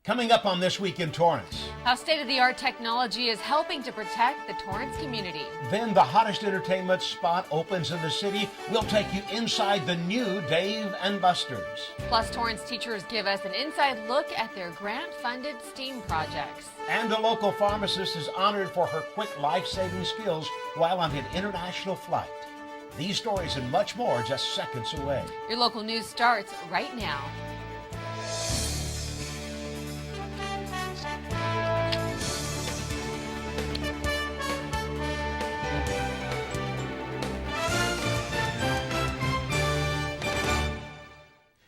Coming up on This Week in Torrance. How state-of-the-art technology is helping to protect the Torrance community. Then the hottest entertainment spot opens in the city. We'll take you inside the new Dave & Buster's. Plus, Torrance teachers give us an inside look at their grant-funded STEAM projects. And a local pharmacist is honored for her quick life-saving skills while on an international flight. These stories and much more just seconds away. Your local news starts right now.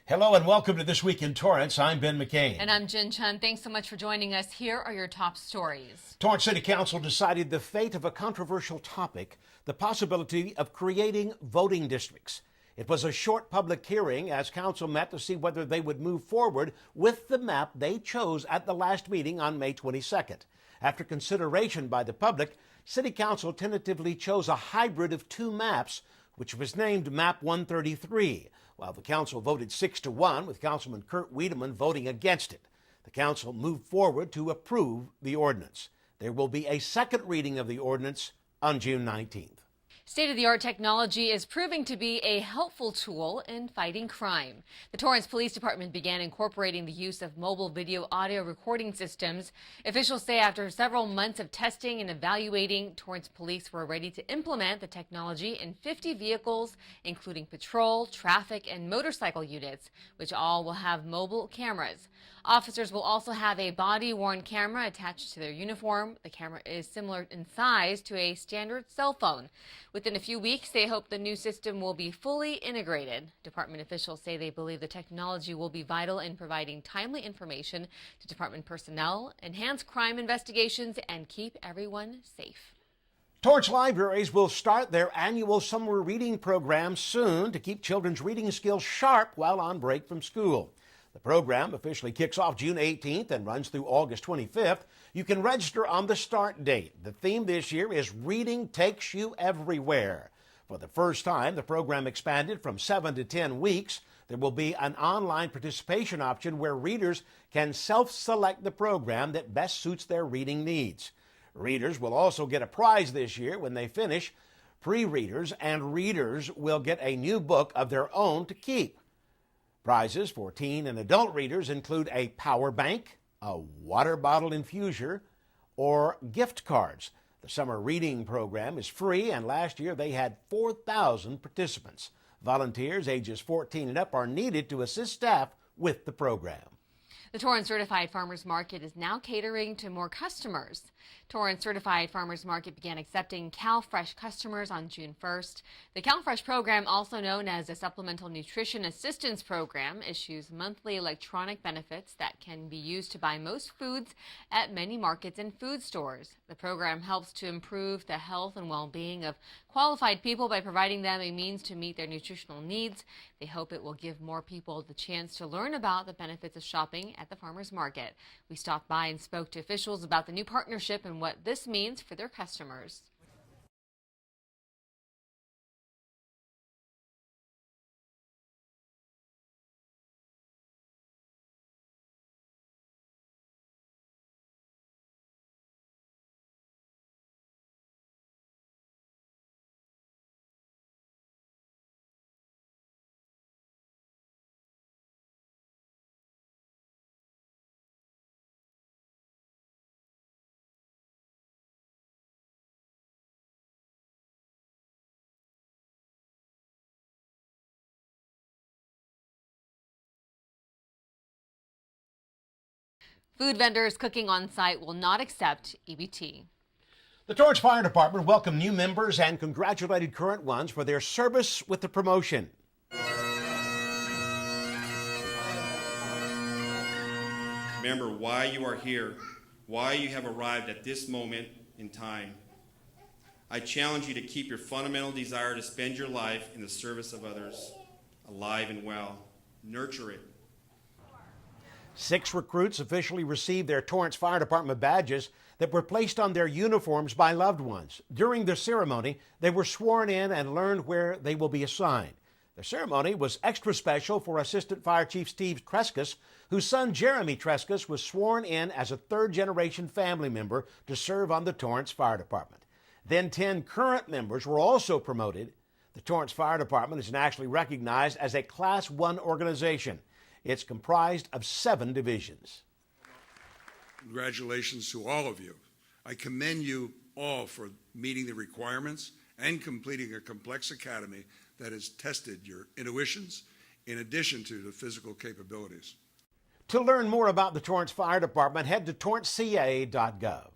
Hello and welcome to This Week in Torrance. I'm Ben McCain. And I'm Jin Chun. Thanks so much for joining us. Here are your top stories. Torrance City Council decided the fate of a controversial topic, the possibility of creating voting districts. It was a short public hearing as council met to see whether they would move forward with the map they chose at the last meeting on May 22nd. After consideration by the public, City Council tentatively chose a hybrid of two maps, which was named Map 133, while the council voted 6-1, with Councilman Kurt Wiedemann voting against it. The council moved forward to approve the ordinance. There will be a second reading of the ordinance on June 19th. State-of-the-art technology is proving to be a helpful tool in fighting crime. The Torrance Police Department began incorporating the use of mobile video audio recording systems. Officials say after several months of testing and evaluating, Torrance Police were ready to implement the technology in 50 vehicles, including patrol, traffic, and motorcycle units, which all will have mobile cameras. Officers will also have a body-worn camera attached to their uniform. The camera is similar in size to a standard cell phone. Within a few weeks, they hope the new system will be fully integrated. Department officials say they believe the technology will be vital in providing timely information to department personnel, enhance crime investigations, and keep everyone safe. Torrance libraries will start their annual summer reading program soon to keep children's reading skills sharp while on break from school. The program officially kicks off June 18th and runs through August 25th. You can register on the start date. The theme this year is Reading Takes You Everywhere. For the first time, the program expanded from 7 to 10 weeks. There will be an online participation option where readers can self-select the program that best suits their reading needs. Readers will also get a prize this year when they finish. Pre-readers and readers will get a new book of their own to keep. Prizes for teen and adult readers include a power bank, a water bottle infuser, or gift cards. The summer reading program is free, and last year they had 4,000 participants. Volunteers ages 14 and up are needed to assist staff with the program. The Torrance Certified Farmers Market is now catering to more customers. Torrance Certified Farmers Market began accepting CalFresh customers on June 1st. The CalFresh program, also known as the Supplemental Nutrition Assistance Program, issues monthly electronic benefits that can be used to buy most foods at many markets and food stores. The program helps to improve the health and well-being of qualified people by providing them a means to meet their nutritional needs. They hope it will give more people the chance to learn about the benefits of shopping at the farmers market. We stopped by and spoke to officials about the new partnership and what this means for their customers. Food vendors cooking on site will not accept EBT. The Torrance Fire Department welcomed new members and congratulated current ones for their service with the promotion. Remember why you are here, why you have arrived at this moment in time. I challenge you to keep your fundamental desire to spend your life in the service of others alive and well. Nurture it. 6 recruits officially received their Torrance Fire Department badges that were placed on their uniforms by loved ones. During the ceremony, they were sworn in and learned where they will be assigned. The ceremony was extra special for Assistant Fire Chief Steve Trescas, whose son Jeremy Trescas was sworn in as a third-generation family member to serve on the Torrance Fire Department. Then 10 current members were also promoted. The Torrance Fire Department is nationally recognized as a Class 1 organization. It's comprised of 7 divisions. Congratulations to all of you. I commend you all for meeting the requirements and completing a complex academy that has tested your intuitions in addition to the physical capabilities. To learn more about the Torrance Fire Department, head to torranceca.gov.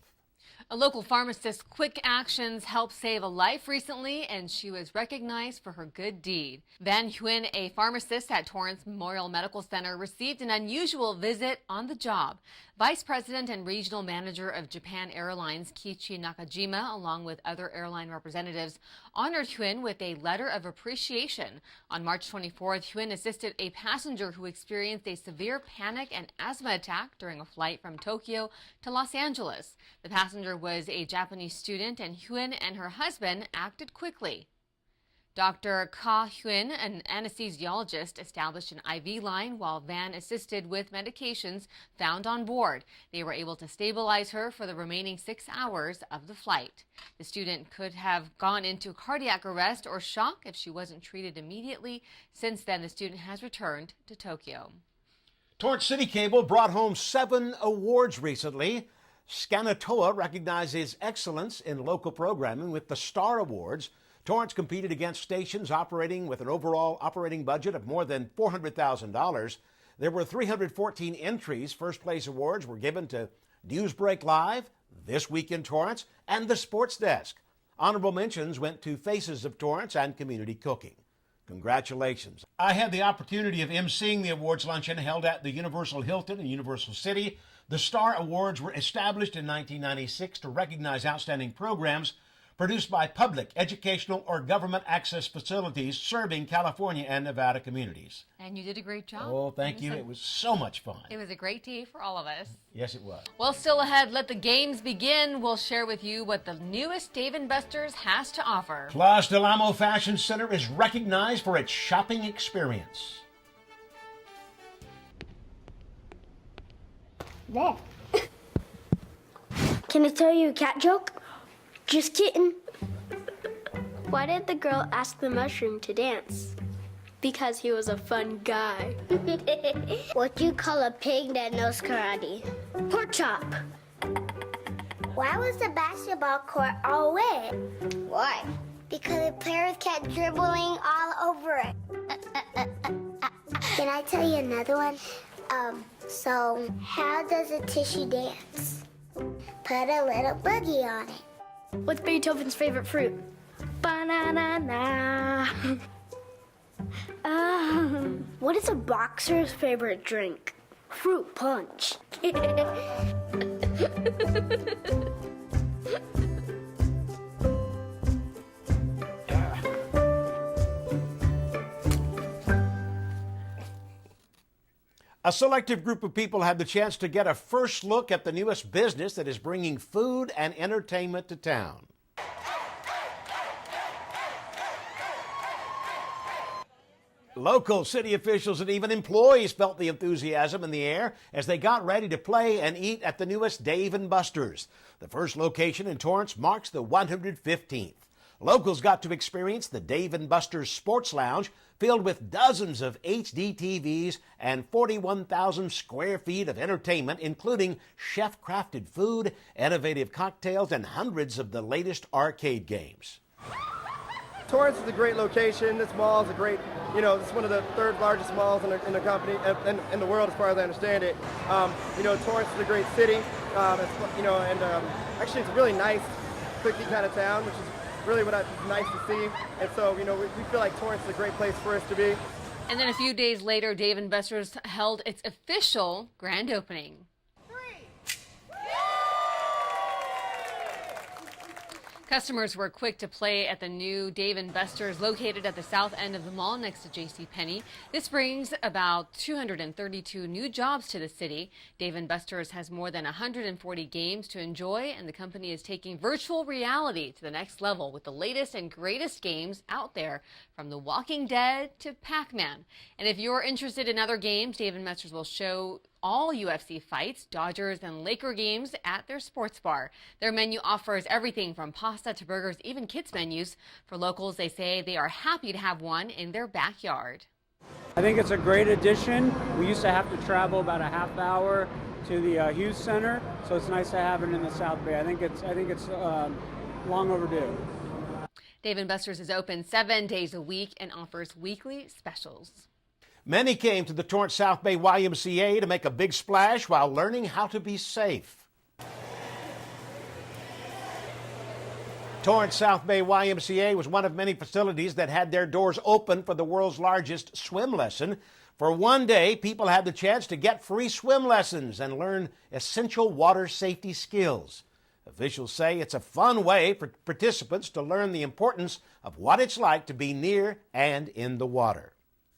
A local pharmacist's quick actions helped save a life recently, and she was recognized for her good deed. Van Huynh, a pharmacist at Torrance Memorial Medical Center, received an unusual visit on the job. Vice President and Regional Manager of Japan Airlines Kiichi Nakajima, along with other airline representatives, honored Huynh with a letter of appreciation. On March 24th, Huynh assisted a passenger who experienced a severe panic and asthma attack during a flight from Tokyo to Los Angeles. The passenger was a Japanese student, and Huynh and her husband acted quickly. Dr. Ka Huynh, an anesthesiologist, established an IV line while Van assisted with medications found on board. They were able to stabilize her for the remaining 6 hours of the flight. The student could have gone into cardiac arrest or shock if she wasn't treated immediately. Since then, the student has returned to Tokyo. Torrance CitiCABLE brought home 7 awards recently. Scanatoa recognizes excellence in local programming with the Star Awards. Torrance competed against stations operating with an overall operating budget of more than $400,000. There were 314 entries. First place awards were given to Newsbreak Live, This Week in Torrance, and The Sports Desk. Honorable mentions went to Faces of Torrance and Community Cooking. Congratulations. I had the opportunity of emceeing the awards luncheon held at the Universal Hilton in Universal City. The Star Awards were established in 1996 to recognize outstanding programs produced by public, educational, or government access facilities serving California and Nevada communities. And you did a great job. Oh, thank you. It was so much fun. It was a great day for all of us. Yes, it was. Well, still ahead, let the games begin. We'll share with you what the newest Dave & Buster's has to offer. Place del Amo Fashion Center is recognized for its shopping experience. There. Can I tell you a cat joke? Just kidding. Why did the girl ask the mushroom to dance? Because he was a fun guy. What do you call a pig that knows karate? Pork chop. Why was the basketball court all wet? Why? Because the players kept dribbling all over it. Can I tell you another one? So how does a tissue dance? Put a little boogie on it. What's Beethoven's favorite fruit? Banana. What is a boxer's favorite drink? Fruit punch. A selective group of people had the chance to get a first look at the newest business that is bringing food and entertainment to town. Local city officials and even employees felt the enthusiasm in the air as they got ready to play and eat at the newest Dave & Buster's. The first location in Torrance marks the 115th. Locals got to experience the Dave & Buster's Sports Lounge, filled with dozens of HD TVs and 41,000 square feet of entertainment, including chef-crafted food, innovative cocktails, and hundreds of the latest arcade games. Torrance is a great location. This mall is a great, it's one of the 3rd largest malls in the company, in the world as far as I understand it. Torrance is a great city, actually it's a really nice, quickie kind of town, which is really nice to see. And so, we feel like Torrance is a great place for us to be. And then a few days later, Dave & Buster's held its official grand opening. Customers were quick to play at the new Dave & Buster's located at the south end of the mall next to JCPenney. This brings about 232 new jobs to the city. Dave & Buster's has more than 140 games to enjoy, and the company is taking virtual reality to the next level with the latest and greatest games out there, from The Walking Dead to Pac-Man. And if you're interested in other games, Dave & Buster's will show all UFC fights, Dodgers and Laker games at their sports bar. Their menu offers everything from pasta to burgers, even kids menus. For locals, they say they are happy to have one in their backyard. I think it's a great addition. We used to have to travel about a half hour to the Hughes Center, so it's nice to have it in the South Bay. I think it's long overdue. Dave & Buster's is open 7 days a week and offers weekly specials. Many came to the Torrance South Bay YMCA to make a big splash while learning how to be safe. Torrance South Bay YMCA was one of many facilities that had their doors open for the world's largest swim lesson. For one day, people had the chance to get free swim lessons and learn essential water safety skills. Officials say it's a fun way for participants to learn the importance of what it's like to be near and in the water.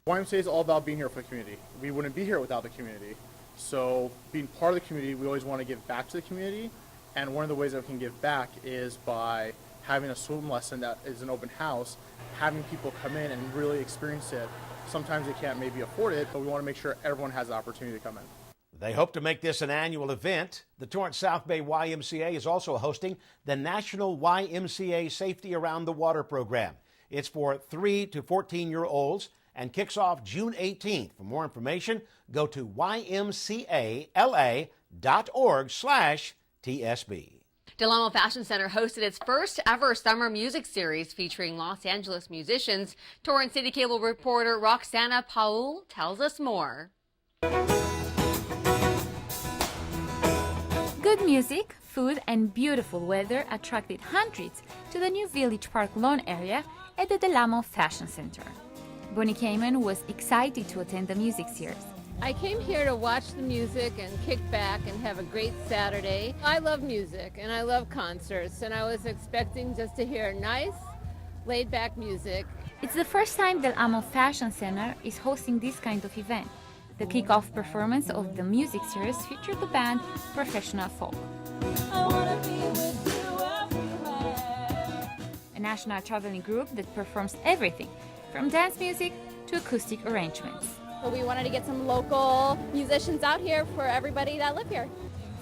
YMCA is all about being here for the community. We wouldn't be here without the community. So being part of the community, we always want to give back to the community. And one of the ways that we can give back is by having a swim lesson that is an open house, having people come in and really experience it. Sometimes they can't maybe afford it, but we want to make sure everyone has the opportunity to come in. They hope to make this an annual event. The Torrance South Bay YMCA is also hosting the National YMCA Safety Around the Water program. It's for 3 to 14-year-olds and kicks off June 18th. For more information, go to ymcala.org/TSB. Del Amo Fashion Center hosted its first ever summer music series featuring Los Angeles musicians. Torrance CitiCABLE reporter Roxana Paul tells us more. Good music, food, and beautiful weather attracted hundreds to the new Village Park lawn area at the Del Amo Fashion Center. Bonnie Cayman was excited to attend the music series. I came here to watch the music and kick back and have a great Saturday. I love music and I love concerts, and I was expecting just to hear nice, laid-back music. It's the first time Del Amo Fashion Center is hosting this kind of event. The kickoff performance of the music series featured the band Professional Folk, a national traveling group that performs everything from dance music to acoustic arrangements. But we wanted to get some local musicians out here for everybody that live here.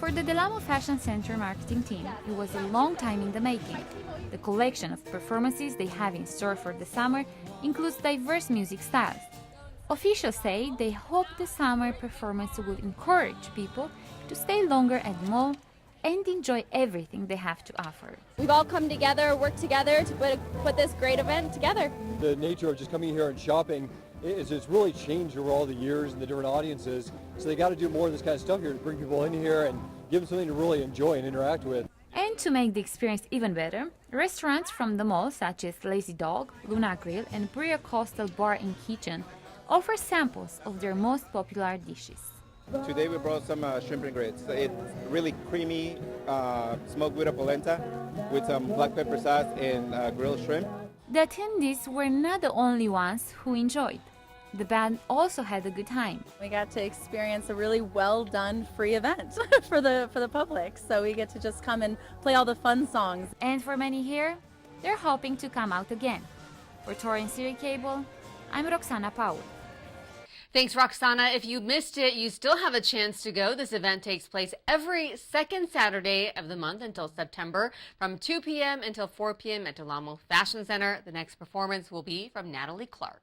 For the Del Amo Fashion Center marketing team, it was a long time in the making. The collection of performances they have in store for the summer includes diverse music styles. Officials say they hope the summer performance will encourage people to stay longer at the mall and enjoy everything they have to offer. We've all come together, worked together to put this great event together. The nature of just coming here and shopping is it's really changed over all the years and the different audiences. So they got to do more of this kind of stuff here to bring people in here and give them something to really enjoy and interact with. And to make the experience even better, restaurants from the mall such as Lazy Dog, Luna Grill, and Bria Coastal Bar and Kitchen offer samples of their most popular dishes. Today we brought some shrimp and grits. It's really creamy, smoked with a polenta with some black pepper sauce and grilled shrimp. The attendees were not the only ones who enjoyed. The band also had a good time. We got to experience a really well done free event for the public. So we get to just come and play all the fun songs. And for many here, they're hoping to come out again. For Torrance CitiCABLE, I'm Roxana Powell. Thanks, Roxana. If you missed it, you still have a chance to go. This event takes place every second Saturday of the month until September from 2 p.m. until 4 p.m. at Del Amo Fashion Center. The next performance will be from Natalie Clark.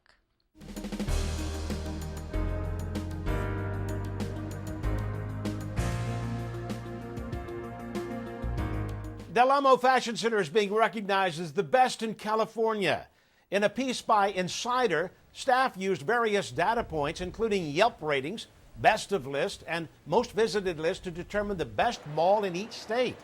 Del Amo Fashion Center is being recognized as the best in California. In a piece by Insider, staff used various data points, including Yelp ratings, best of list, and most visited list to determine the best mall in each state.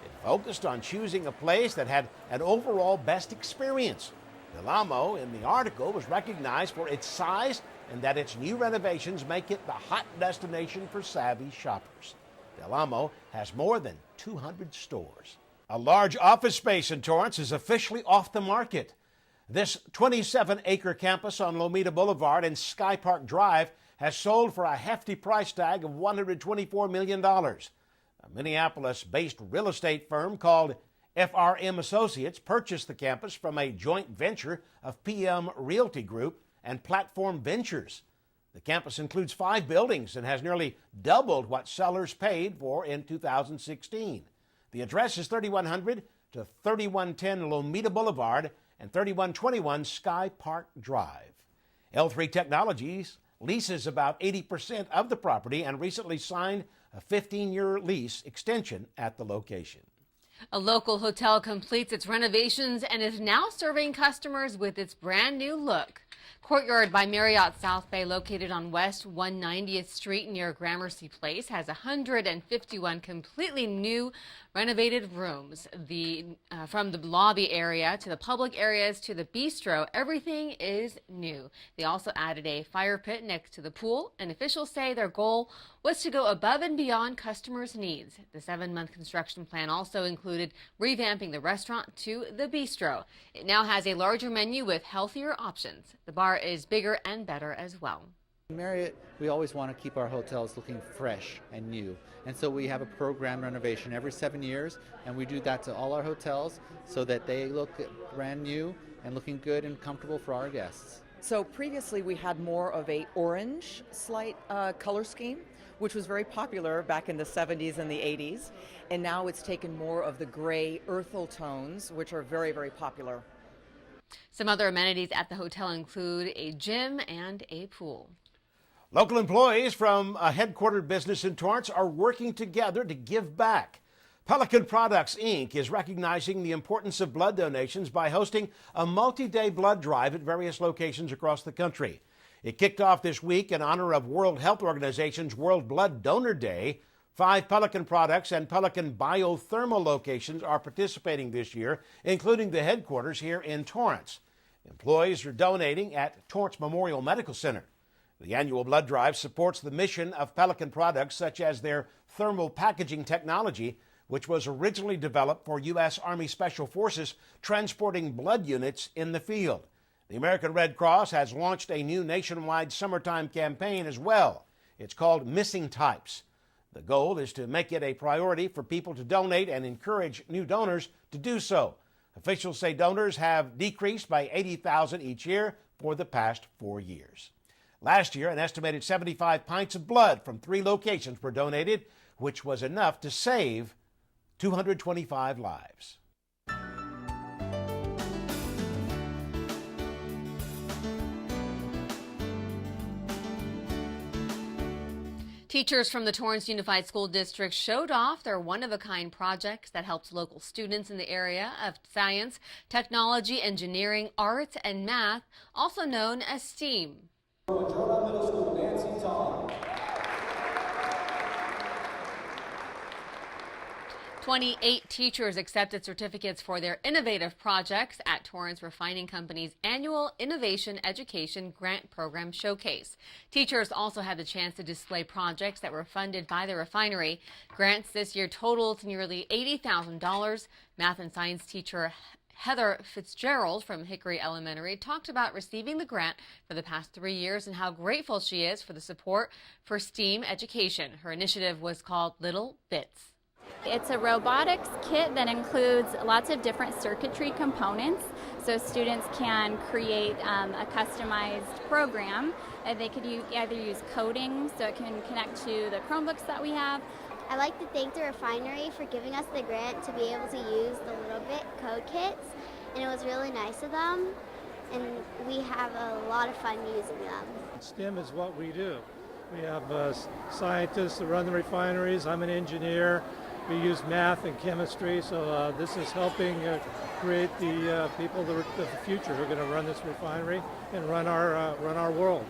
It focused on choosing a place that had an overall best experience. Del Amo, in the article, was recognized for its size and that its new renovations make it the hot destination for savvy shoppers. Del Amo has more than 200 stores. A large office space in Torrance is officially off the market. This 27-acre campus on Lomita Boulevard and Sky Park Drive has sold for a hefty price tag of $124 million. A Minneapolis-based real estate firm called FRM Associates purchased the campus from a joint venture of PM Realty Group and Platform Ventures. The campus includes 5 buildings and has nearly doubled what sellers paid for in 2016. The address is 3100 to 3110 Lomita Boulevard and 3121 Sky Park Drive. L3 Technologies leases about 80% of the property and recently signed a 15-year lease extension at the location. A local hotel completes its renovations and is now serving customers with its brand new look. Courtyard by Marriott South Bay, located on West 190th Street near Gramercy Place, has 151 completely new renovated rooms. From the lobby area to the public areas to the bistro, everything is new. They also added a fire pit next to the pool, and officials say their goal was to go above and beyond customers' needs. The 7-month construction plan also included revamping the restaurant to the bistro. It now has a larger menu with healthier options. The bar is bigger and better as well. Marriott, we always want to keep our hotels looking fresh and new. And so we have a program renovation every 7 years, and we do that to all our hotels so that they look brand new and looking good and comfortable for our guests. So previously we had more of a orange slight color scheme, which was very popular back in the 70s and the 80s. And now it's taken more of the gray earthal tones, which are very, very popular. Some other amenities at the hotel include a gym and a pool. Local employees from a headquartered business in Torrance are working together to give back. Pelican Products, Inc. is recognizing the importance of blood donations by hosting a multi-day blood drive at various locations across the country. It kicked off this week in honor of World Health Organization's World Blood Donor Day. 5 Pelican Products and Pelican Biothermal locations are participating this year, including the headquarters here in Torrance. Employees are donating at Torrance Memorial Medical Center. The annual blood drive supports the mission of Pelican Products, such as their thermal packaging technology, which was originally developed for U.S. Army Special Forces transporting blood units in the field. The American Red Cross has launched a new nationwide summertime campaign as well. It's called Missing Types. The goal is to make it a priority for people to donate and encourage new donors to do so. Officials say donors have decreased by 80,000 each year for the past 4 years. Last year, an estimated 75 pints of blood from 3 locations were donated, which was enough to save 225 lives. Teachers from the Torrance Unified School District showed off their one-of-a-kind projects that helped local students in the area of science, technology, engineering, art, and math, also known as STEAM. 28 teachers accepted certificates for their innovative projects at Torrance Refining Company's annual Innovation Education Grant Program Showcase. Teachers also had the chance to display projects that were funded by the refinery. Grants this year totaled nearly $80,000. Math and science teacher Heather Fitzgerald from Hickory Elementary talked about receiving the grant for the past 3 years and how grateful she is for the support for STEAM education. Her initiative was called Little Bits. It's a robotics kit that includes lots of different circuitry components, so students can create a customized program. They could either use coding, so it can connect to the Chromebooks that we have. I'd like to thank the refinery for giving us the grant to be able to use the Little Bit code kits, and it was really nice of them, and we have a lot of fun using them. STEM is what we do. We have scientists that run the refineries. I'm an engineer. We use math and chemistry, so this is helping create the people of the future who are going to run this refinery and run our world.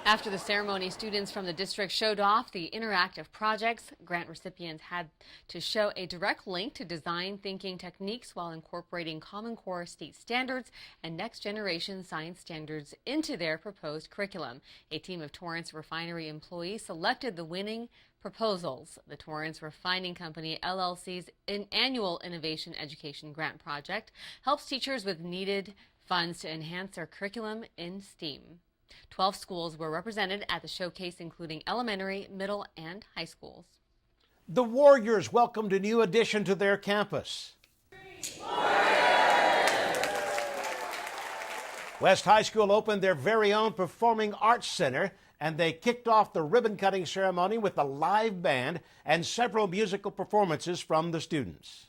After the ceremony, students from the district showed off the interactive projects. Grant recipients had to show a direct link to design thinking techniques while incorporating Common Core state standards and next generation science standards into their proposed curriculum. A team of Torrance refinery employees selected the winning proposals. The Torrance Refining Company LLC's annual Innovation Education Grant Project helps teachers with needed funds to enhance their curriculum in STEAM. 12 schools were represented at the showcase, including elementary, middle, and high schools. The Warriors welcomed a new addition to their campus. West High School opened their very own Performing Arts Center, and they kicked off the ribbon-cutting ceremony with a live band and several musical performances from the students.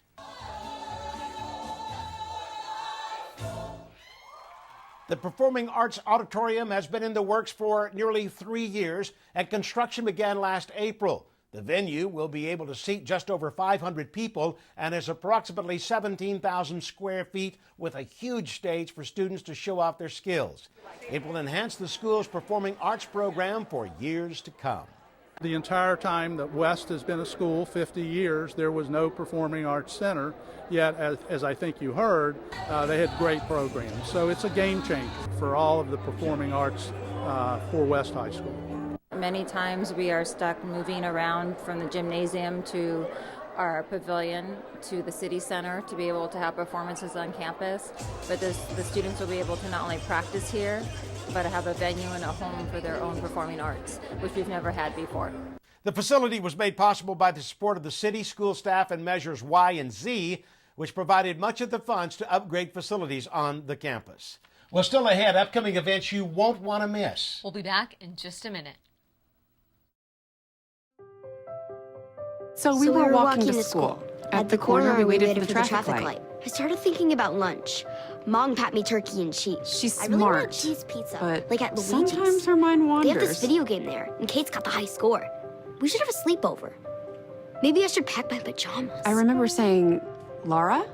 The Performing Arts Auditorium has been in the works for nearly 3 years, and construction began last April. The venue will be able to seat just over 500 people and is approximately 17,000 square feet with a huge stage for students to show off their skills. It will enhance the school's performing arts program for years to come. The entire time that West has been a school, 50 years, there was no Performing Arts Center, yet, as I think you heard, they had great programs. So it's a game changer for all of the performing arts for West High School. Many times we are stuck moving around from the gymnasium to our pavilion to the city center to be able to have performances on campus. But the students will be able to not only practice here, but have a venue and a home for their own performing arts, which we've never had before. The facility was made possible by the support of the city, school staff, and measures Y and Z, which provided much of the funds to upgrade facilities on the campus. Well, still ahead, upcoming events you won't want to miss. We'll be back in just a minute. So we were walking to school. At the corner, we waited for the traffic light. I started thinking about lunch. Mom packed me turkey and cheese. She's I really want smart, cheese pizza, but like at Luigi's. sometimes her mind They have this wanders. video game there, and Kate's got the high score. We should have a sleepover. Maybe I should pack my pajamas. I remember saying, Laura?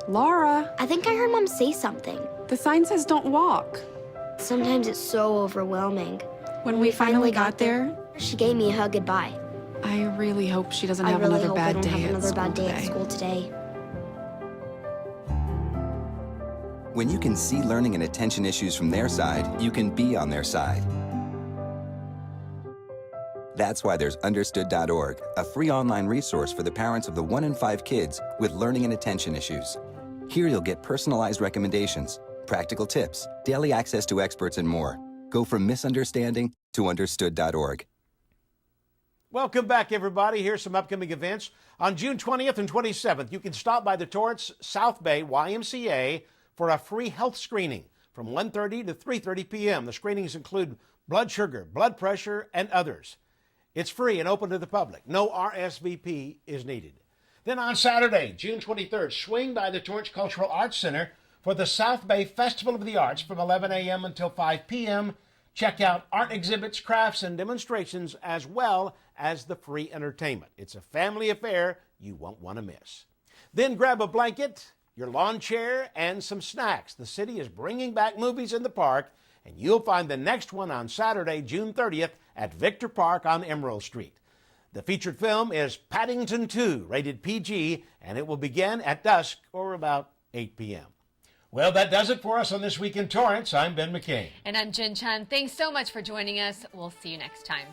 Laura? I think I heard Mom say something. The sign says don't walk. Sometimes it's so overwhelming. When we finally got there, she gave me a hug goodbye. I really hope she doesn't I have really another hope I bad don't day have at another school bad day at today. school today. When you can see learning and attention issues from their side, you can be on their side. That's why there's Understood.org, a free online resource for the parents of the 1 in 5 kids with learning and attention issues. Here you'll get personalized recommendations, practical tips, daily access to experts, and more. Go from misunderstanding to Understood.org. Welcome back, everybody. Here's some upcoming events. On June 20th and 27th, you can stop by the Torrance South Bay YMCA for a free health screening from 1:30 to 3:30 p.m. The screenings include blood sugar, blood pressure, and others. It's free and open to the public. No RSVP is needed. Then on Saturday, June 23rd, swing by the Torrance Cultural Arts Center for the South Bay Festival of the Arts from 11 a.m. until 5 p.m. Check out art exhibits, crafts, and demonstrations, as well as the free entertainment. It's a family affair you won't want to miss. Then grab a blanket, your lawn chair, and some snacks. The city is bringing back movies in the park, and you'll find the next one on Saturday, June 30th at Victor Park on Emerald Street. The featured film is Paddington 2, rated PG, and it will begin at dusk or about 8 p.m. Well, that does it for us on This Week in Torrance. I'm Ben McCain. And I'm Jin Chun. Thanks so much for joining us. We'll see you next time.